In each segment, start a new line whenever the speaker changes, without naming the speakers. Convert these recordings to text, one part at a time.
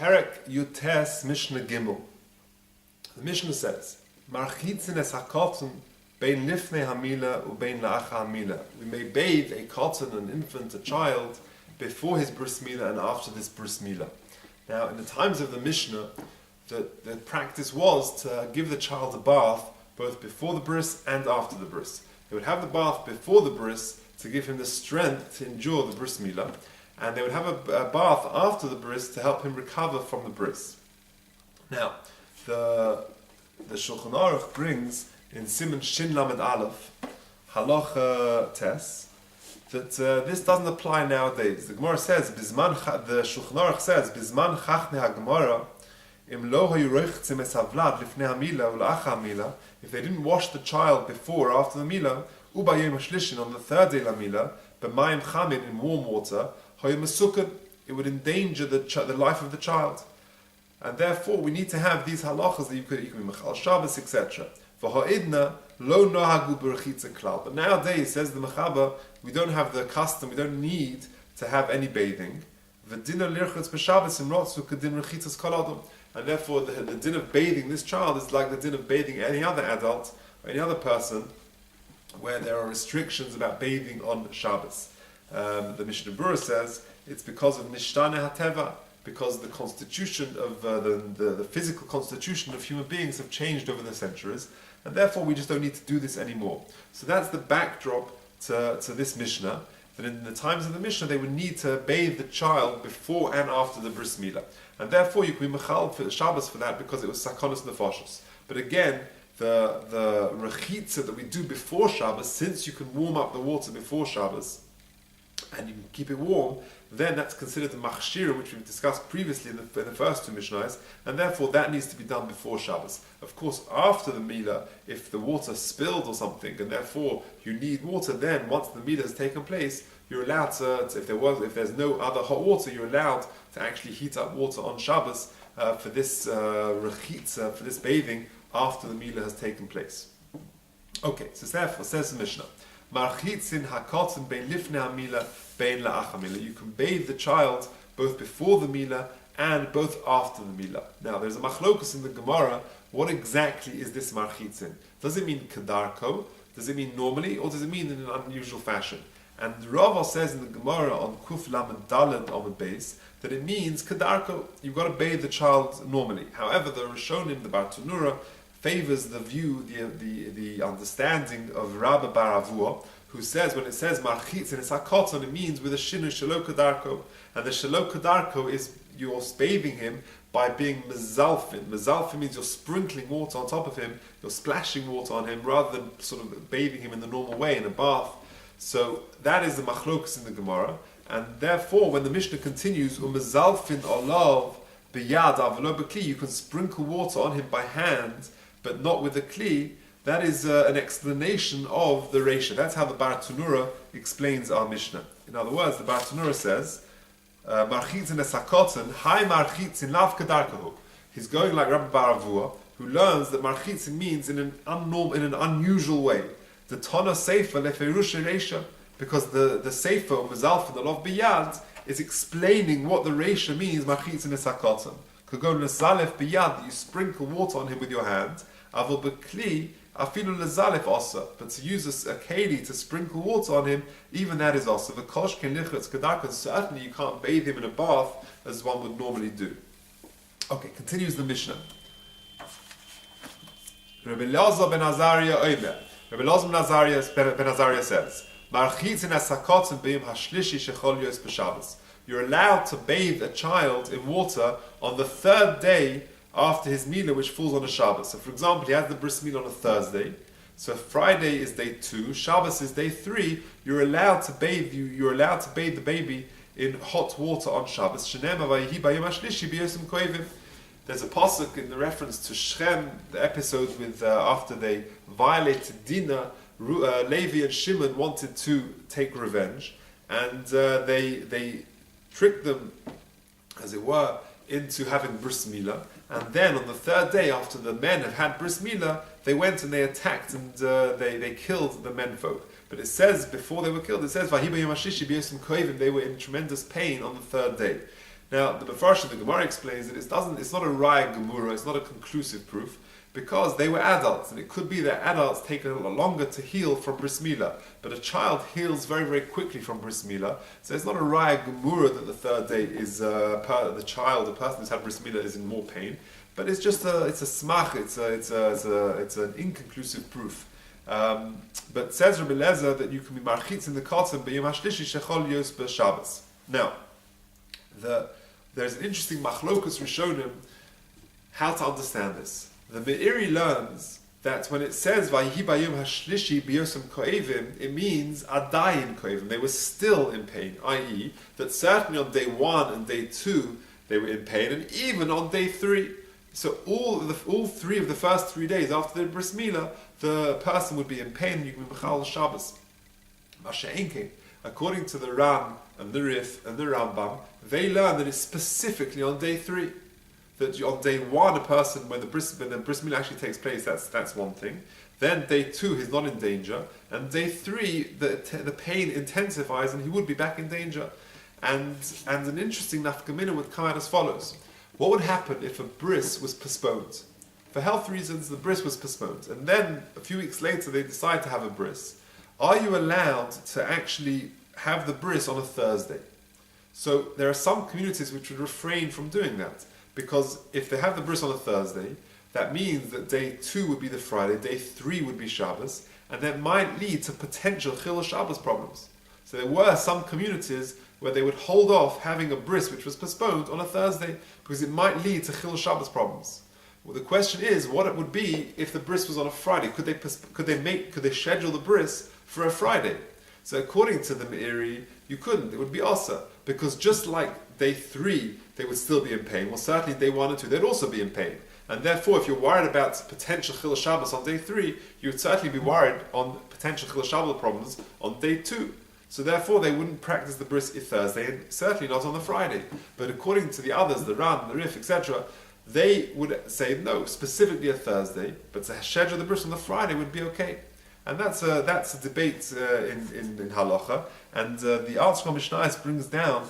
Perek Yutes Mishnah Gimel. The Mishnah says, Marchitzin es hakotzen bein lifnei hamila u bein la'acha hamila. We may bathe a kotzen, an infant, a child, before his bris milah and after this bris milah. Now, in the times of the Mishnah, the practice was to give the child a bath both before the bris and after the bris. They would have the bath before the bris to give him the strength to endure the bris milah, and they would have a bath after the bris to help him recover from the bris. Now, the Shulchan Aruch brings in Siman Shin Lamed Aleph, Halacha Tes, that this doesn't apply nowadays. The Gemara says, the Shulchan Aruch says, Bizman Chachne HaGemara, Im lo hayu roichtzim es havlad lifnei hamila u'la'acha hamila, if they didn't wash the child before or after the milah, u'bayom hashlishin, on the third day la milah, b'mayim chamin, in warm water, hayu mesuken, it would endanger the life of the child. And therefore, we need to have these halachas that you can be mechal Shabbos, etc. For ha'idna lo nohagu b'rechitza klal. But nowadays, says the Mechaber, we don't have the custom, we don't need to have any bathing. V'dina lirchutz b'Shabbos imrotzu kedin rechitzas kol adam. And therefore, the din of bathing this child is like the din of bathing any other adult or any other person, where there are restrictions about bathing on Shabbos. The Mishnah Berurah says it's because of nishtane hateva, because the constitution of the physical constitution of human beings have changed over the centuries, and therefore we just don't need to do this anymore. So that's the backdrop to this Mishnah, that in the times of the Mishnah they would need to bathe the child before and after the bris milah. And therefore you can be mechal for the Shabbos for that, because it was sakonos nefashos. But again, the rechitza that we do before Shabbos, since you can warm up the water before Shabbos, and you can keep it warm, then that's considered the machshira, which we've discussed previously in the first two Mishnahs, and therefore that needs to be done before Shabbos. Of course, after the milah, if the water spilled or something, and therefore you need water, then once the milah has taken place, you're allowed to if there's no other hot water, you're allowed to actually heat up water on Shabbos for this rechitza, for this bathing, after the milah has taken place. Okay, so therefore, says the Mishnah, Marchitzin hakotzen bein lifnei hamila bein la'ach hamila. You can bathe the child both before the milah and both after the milah. Now, there's a machlokus in the Gemara. What exactly is this marchitzin? Does it mean kedarko? Does it mean normally, or does it mean in an unusual fashion? And Rava says in the Gemara on Kuf Lamed Daled Amud Beis that it means kedarko. You've got to bathe the child normally. However, the Rishonim, the Bartanura, favors the view, the understanding of Rabbi Bar Avua, who says when it says marchitz and it's hakoton, it means with a shinu shelo kedarko, and the shelo kedarko is you're bathing him by being mezalfin. Mezalfin means you're sprinkling water on top of him, you're splashing water on him, rather than sort of bathing him in the normal way in a bath. So that is the machlokus in the Gemara, and therefore when the Mishnah continues, umezalfin olav biyad avlo b'kli, you can sprinkle water on him by hand, but not with the kli. That is an explanation of the Reisha. That's how the Bartanura explains our Mishnah. In other words, the Bartanura says, Marchitzin esakotzen, hi marchitzin lav kedarkahu. He's going like Rabbi Bar Avua, who learns that marchitzin means in an unusual way. The Tana Sefer leferusha Reisha, because the Sefer Mezalfin Alav Biyad is explaining what the Reisha means, marchitzin esakotzen. Kagon lezalef biyad, you sprinkle water on him with your hand. Avol bekli afilu lezalef also, but to use a keli to sprinkle water on him, even that is also. The kosh ken lichutz kedarkan, certainly you can't bathe him in a bath as one would normally do. Okay, continues the Mishnah. Rabbi Elazar ben Azariah oimer. Rabbi Elazar ben Azariah says, Marchitzin hasakotzen beim hashlishi shechol yos b'Shabbos. You're allowed to bathe a child in water on the third day after his milah, which falls on a Shabbos. So, for example, he has the bris milah on a Thursday. So Friday is day 2, Shabbos is day 3. You're allowed to bathe the baby in hot water on Shabbos. There's a pasuk in the reference to Shem, the episode with after they violated Dinah, Levi and Shimon wanted to take revenge, and they tricked them, as it were, into having bris milah. And then on the third day, after the men have had bris milah, they went and they attacked and they killed the menfolk. But it says, before they were killed, it says, they were in tremendous pain on the third day. Now, the Mefarshim, the Gemara explains that it's not a Raya Gemura, it's not a conclusive proof, because they were adults, and it could be that adults take a little longer to heal from bris milah, but a child heals very, very quickly from bris milah. So it's not a Raya Gemura that the third day is the person who's had bris milah is in more pain, but it's just it's a smach, it's an inconclusive proof. But says Rabbi Lezer that you can be marchitz in the kotzim b'yom hashlishi shechol yos b'Shabbos. Now, there's an interesting machlokus rishonim how to understand this. The Meiri learns that when it says Vayihi bayom hashlishi b'yosem ko'evim, it means adayin ko'evim. They were still in pain, i.e., that certainly on day 1 and day 2 they were in pain, and even on day 3. So all 3 of the first 3 days after the bris milah, the person would be in pain, and you can be mechal Shabbos. Masha'enke, according to the Ram and the Rif and the Rambam, they learn that it's specifically on day 3. That on day 1, a person, when the bris milah actually takes place, that's one thing. Then day 2, he's not in danger, and day 3, the pain intensifies, and he would be back in danger. And an interesting nafkamina would come out as follows: what would happen if a bris was postponed? For health reasons, the bris was postponed, and then a few weeks later they decide to have a bris. Are you allowed to actually have the bris on a Thursday? So there are some communities which would refrain from doing that. Because if they have the bris on a Thursday, that means that day 2 would be the Friday, day 3 would be Shabbos, and that might lead to potential Chilul Shabbos problems. So there were some communities where they would hold off having a bris which was postponed on a Thursday, because it might lead to Chilul Shabbos problems. Well, the question is, what it would be if the bris was on a Friday? Could they schedule the bris for a Friday? So according to the Meiri, you couldn't. It would be asa, because just like day 3, they would still be in pain. Well, certainly day 1 and 2, they'd also be in pain. And therefore, if you're worried about potential Chilul Shabbos on day 3, you would certainly be worried on potential Chilul Shabbos problems on day 2. So therefore, they wouldn't practice the bris Thursday, and certainly not on the Friday. But according to the others, the Ran, the Rif, etc., they would say no, specifically a Thursday, but to schedule the bris on the Friday would be okay. And that's a debate in halacha. And the Altshuler Mishnah brings down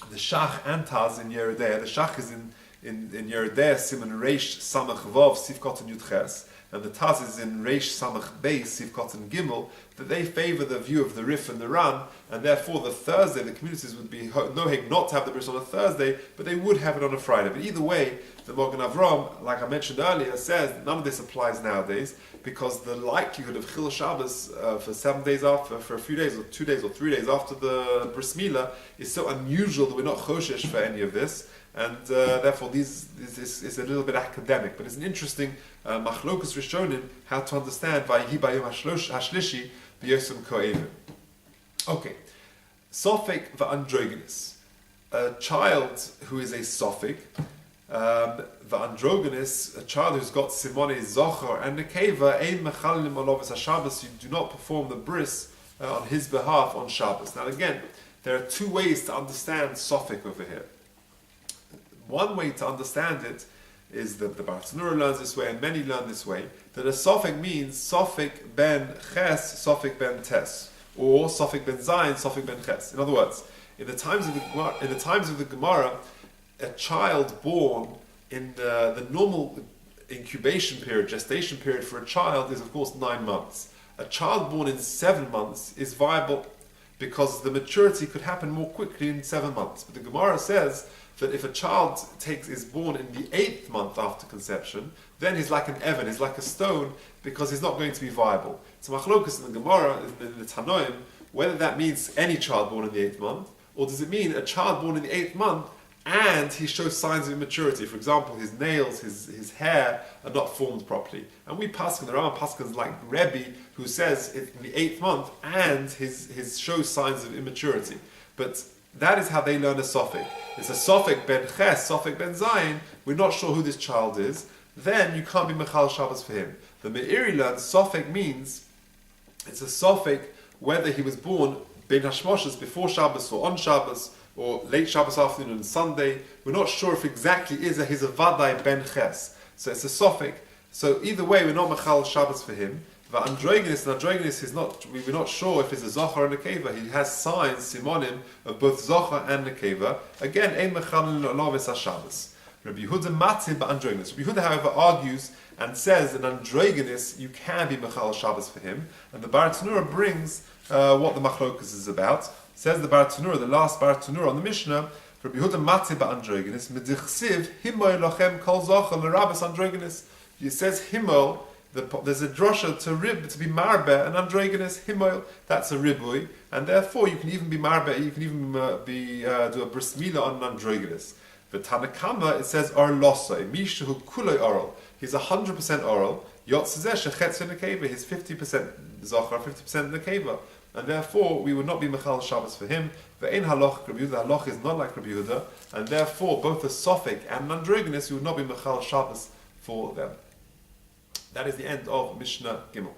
the Shach and Taz in Yerideh. The Shach is in Yerideh, Siman Reish Samach Vav Sif Kotan Yud Ches, and the Taz is in Reish Samach Beis Sif Kotan Gimel. That they favor the view of the Rif and the Ran, and therefore the Thursday, the communities would be noheg not to have the bris on a Thursday, but they would have it on a Friday. But either way, the Magen Avram, like I mentioned earlier, says none of this applies nowadays, because the likelihood of Chilul Shabbos for 7 days after, for a few days, or 2 days, or 3 days after the bris milah is so unusual that we're not choshesh for any of this, and therefore this is a little bit academic, but it's an interesting machlokus rishonim how to understand Vayihi bayom hashlishi b'yosem ko'evim. Okay, Sofek v'androgynous. A child who is a Sofek, v'androgynous, a child who's got simone zochor and nekeva, ein mechalim olav Shabbos, you do not perform the bris on his behalf on Shabbos. Now again, there are 2 ways to understand Sofek over here. One way to understand it is that the Bartanura learns this way, and many learn this way, that a Sofek means Sofek ben Ches, Sofek ben Tes, or Sofek ben Zayin, Sofek ben Ches. In other words, in the times of the Gemara, a child born in the normal incubation period, gestation period for a child is of course 9 months. A child born in 7 months is viable because the maturity could happen more quickly in 7 months. But the Gemara says that if a child is born in the 8th month after conception, then he's like an Evan, he's like a stone, because he's not going to be viable. It's a machlokus in the Gemara, in the Tanoim, whether that means any child born in the 8th month, or does it mean a child born in the 8th month and he shows signs of immaturity. For example, his nails, his hair are not formed properly. And we paskin, the Rambam paskins like Rebbe, who says in the 8th month and his shows signs of immaturity. But that is how they learn a Sofek. It's a Sofek ben Ches, Sofek ben Zayin. We're not sure who this child is. Then you can't be Mechal Shabbos for him. The Meiri learns Sofek means it's a Sofek whether he was born ben Hashmoshes before Shabbos or on Shabbos or late Shabbos afternoon and Sunday. We're not sure if exactly he's a Vadai ben Ches. So it's a Sofek. So either way, we're not Mechal Shabbos for him. The androgynous is not, we're not sure if it's a zocher and a keva. He has signs, simonim, of both zocher and nekeva. Again, ein mechalel lovis hashabbos. Rabbi Yehuda matzib ba'androgynous. Rabbi Yehuda, however, argues and says that androgynous, you can be mechal Shabbos for him. And the Bar Tanura brings what the machlokas is about. Says the Bar Tanura, the last Bar Tanura on the Mishnah, Rabbi Yehuda matzib ba'androgynous, medichsiv himoy lochem kol zocher l'rabas androgynous. He says himol. There's a drosha to be marbe, an androgynous himoil, that's a ribui, and therefore you can even be marbe, you can even do a bris milah on an androgynous. The Tanakama, it says or losai, mishahu kuloi oral. He's 100% oral. Yotzezeh shechetz nekeva. He's 50% zochar, 50% nekeva, and therefore we would not be mechal Shabbos for him. The ein haloch Rabbi Yehuda, the haloch is not like Rabbi Yehuda, and therefore both the sophic and androgynous you would not be mechal Shabbos for them. That is the end of Mishnah Gimel.